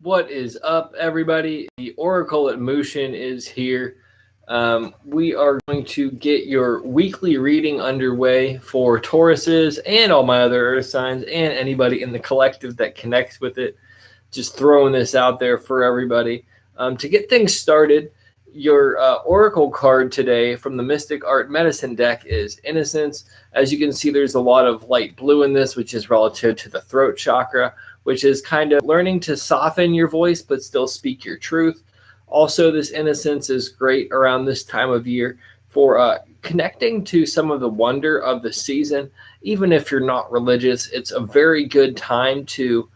What is up, everybody? The Oracle at Motion is here. We are going to get your weekly reading underway for Tauruses and all my other Earth signs and anybody in the collective that connects with it. Just throwing this out there for everybody. To get things started, your Oracle card today from the Mystic Art Medicine deck is Innocence. As you can see, there's a lot of light blue in this, which is relative to the throat chakra, which is kind of learning to soften your voice but still speak your truth. Also, this Innocence is great around this time of year for connecting to some of the wonder of the season. Even if you're not religious, it's a very good time to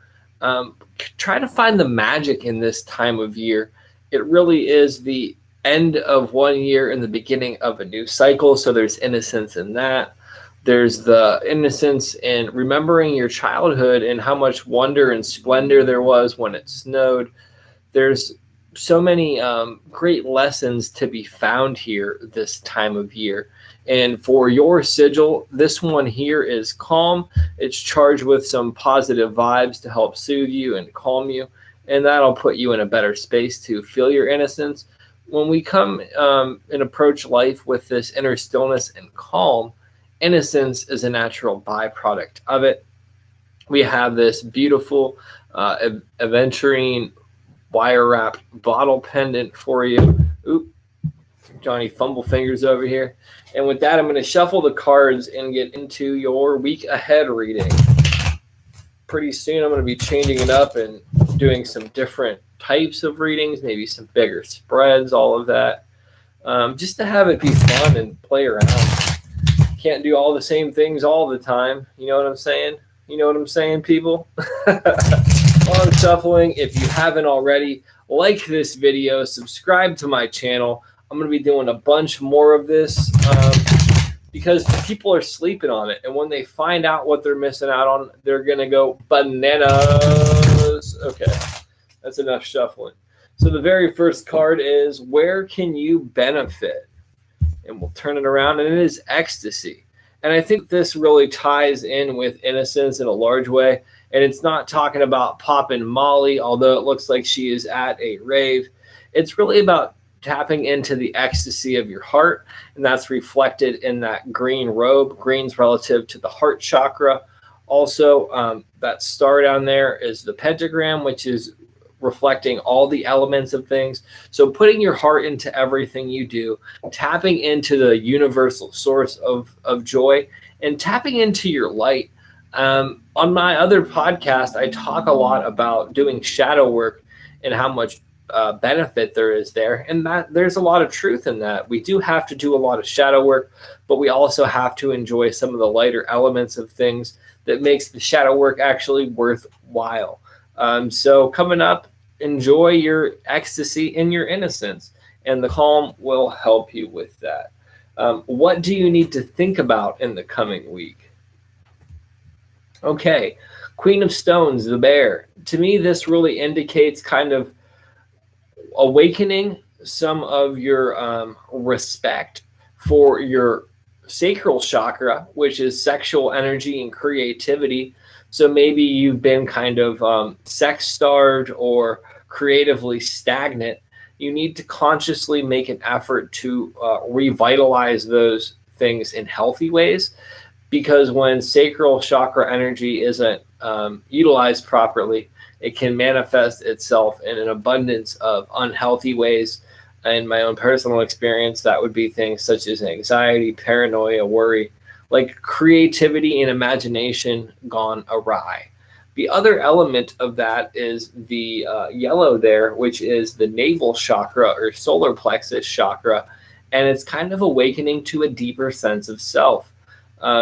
try to find the magic in this time of year. It really is the end of one year and the beginning of a new cycle, so there's innocence in that. There's the innocence in remembering your childhood and how much wonder and splendor there was when it snowed. There's so many great lessons to be found here this time of year. And for your sigil, this one here is calm. It's charged with some positive vibes to help soothe you and calm you. And that'll put you in a better space to feel your innocence. When we come and approach life with this inner stillness and calm, innocence is a natural byproduct of it. We have this beautiful aventurine wire wrapped bottle pendant for you. Oop, Johnny fumble fingers over here. And with that, I'm going to shuffle the cards and get into your week ahead reading. Pretty soon, I'm going to be changing it up and doing some different types of readings, maybe some bigger spreads, all of that, just to have it be fun and play around. Can't do all the same things all the time. You know what I'm saying? You know what I'm saying, people? While I'm shuffling, if you haven't already, like this video, subscribe to my channel. I'm going to be doing a bunch more of this because people are sleeping on it. And when they find out what they're missing out on, they're going to go bananas. Okay, that's enough shuffling. So the very first card is, where can you benefit? And we'll turn it around, and it is ecstasy. And I think this really ties in with innocence in a large way. And it's not talking about popping Molly, although it looks like she is at a rave. It's really about tapping into the ecstasy of your heart, and that's reflected in that green robe. Green's relative to the heart chakra. Also, that star down there is the pentagram, which is reflecting all the elements of things. So putting your heart into everything you do, tapping into the universal source of joy, and tapping into your light. On my other podcast, I talk a lot about doing shadow work and how much benefit there is there. And that there's a lot of truth in that. We do have to do a lot of shadow work, but we also have to enjoy some of the lighter elements of things that makes the shadow work actually worthwhile. So coming up, enjoy your ecstasy and your innocence, and the calm will help you with that. What do you need to think about in the coming week? Okay, Queen of Stones, the bear. To me, this really indicates kind of awakening some of your respect for your sacral chakra, which is sexual energy and creativity. So maybe you've been kind of sex starved or creatively stagnant. You need to consciously make an effort to revitalize those things in healthy ways, because when sacral chakra energy isn't utilized properly, it can manifest itself in an abundance of unhealthy ways. In my own personal experience, that would be things such as anxiety, paranoia, worry, like creativity and imagination gone awry. The other element of that is the yellow there, which is the navel chakra or solar plexus chakra, and it's kind of awakening to a deeper sense of self.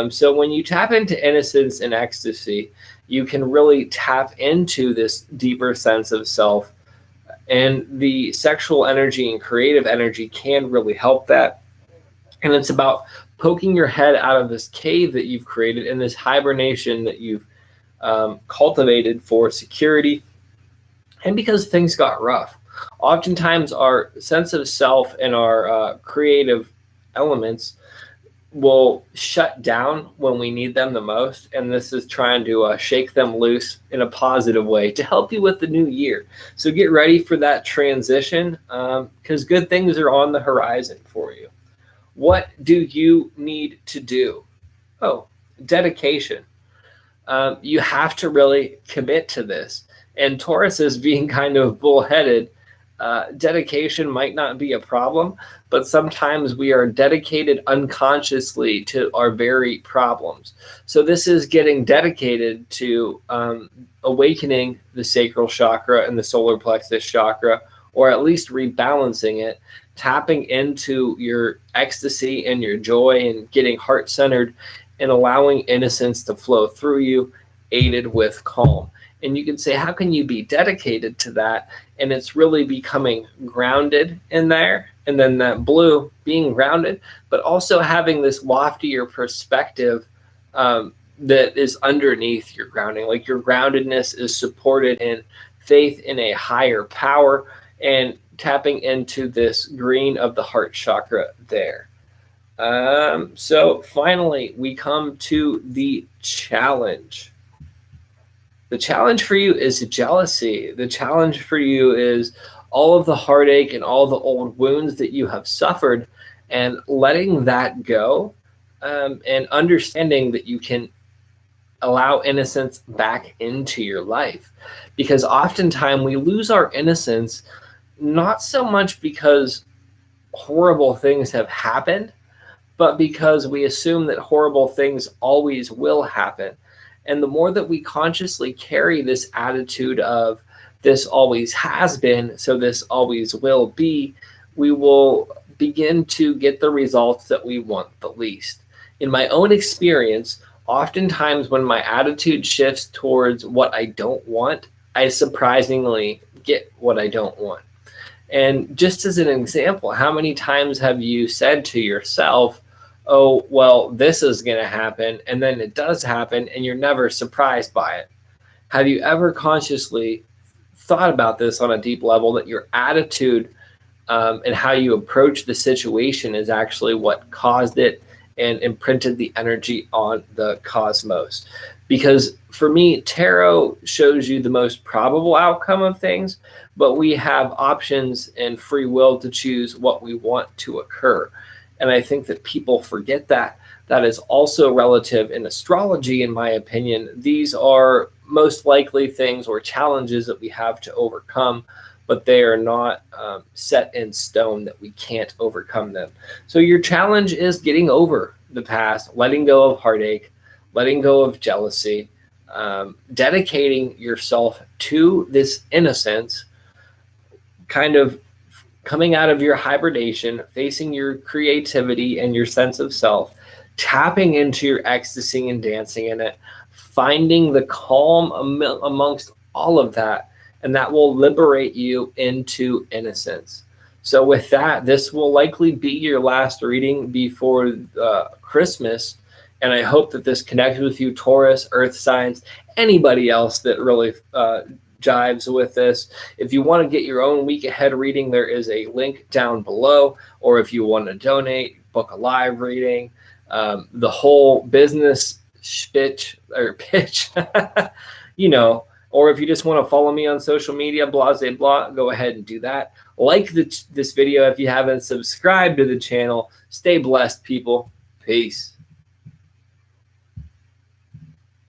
So when you tap into innocence and ecstasy, you can really tap into this deeper sense of self, and the sexual energy and creative energy can really help that. And it's about poking your head out of this cave that you've created and this hibernation that you've cultivated for security, and because things got rough. Oftentimes our sense of self and our creative elements will shut down when we need them the most. And this is trying to shake them loose in a positive way to help you with the new year. So get ready for that transition, because good things are on the horizon for you. What do you need to do? Oh, dedication. You have to really commit to this. And Taurus is being kind of bullheaded. Dedication might not be a problem, but sometimes we are dedicated unconsciously to our very problems. So this is getting dedicated to awakening the sacral chakra and the solar plexus chakra, or at least rebalancing it, tapping into your ecstasy and your joy and getting heart-centered and allowing innocence to flow through you, aided with calm. And you can say, how can you be dedicated to that? And it's really becoming grounded in there. And then that blue, being grounded, but also having this loftier perspective that is underneath your grounding. Like your groundedness is supported in faith in a higher power and tapping into this green of the heart chakra there. So finally, we come to the challenge. The challenge for you is jealousy. The challenge for you is all of the heartache and all the old wounds that you have suffered, and letting that go, and understanding that you can allow innocence back into your life. Because oftentimes we lose our innocence, not so much because horrible things have happened, but because we assume that horrible things always will happen. And the more that we consciously carry this attitude of this always has been, so this always will be, we will begin to get the results that we want the least. In my own experience, oftentimes when my attitude shifts towards what I don't want, I surprisingly get what I don't want. And just as an example, how many times have you said to yourself, oh, well, this is going to happen, and then it does happen, and you're never surprised by it? Have you ever consciously thought about this on a deep level, that your attitude and how you approach the situation is actually what caused it and imprinted the energy on the cosmos? Because for me, tarot shows you the most probable outcome of things, but we have options and free will to choose what we want to occur. And I think that people forget that. That is also relative in astrology, in my opinion. These are most likely things or challenges that we have to overcome, but they are not set in stone that we can't overcome them. So your challenge is getting over the past, letting go of heartache, letting go of jealousy, dedicating yourself to this innocence, kind of coming out of your hibernation, facing your creativity and your sense of self, tapping into your ecstasy and dancing in it, finding the calm amongst all of that, and that will liberate you into innocence. So with that, this will likely be your last reading before Christmas, and I hope that this connects with you, Taurus, Earth signs, anybody else that really jives with this. If you want to get your own week ahead reading, there is a link down below, or if you want to donate, book a live reading, the whole business pitch, you know, or if you just want to follow me on social media, blah, go ahead and do that. Like this video if you haven't subscribed to the channel. Stay blessed, people. Peace.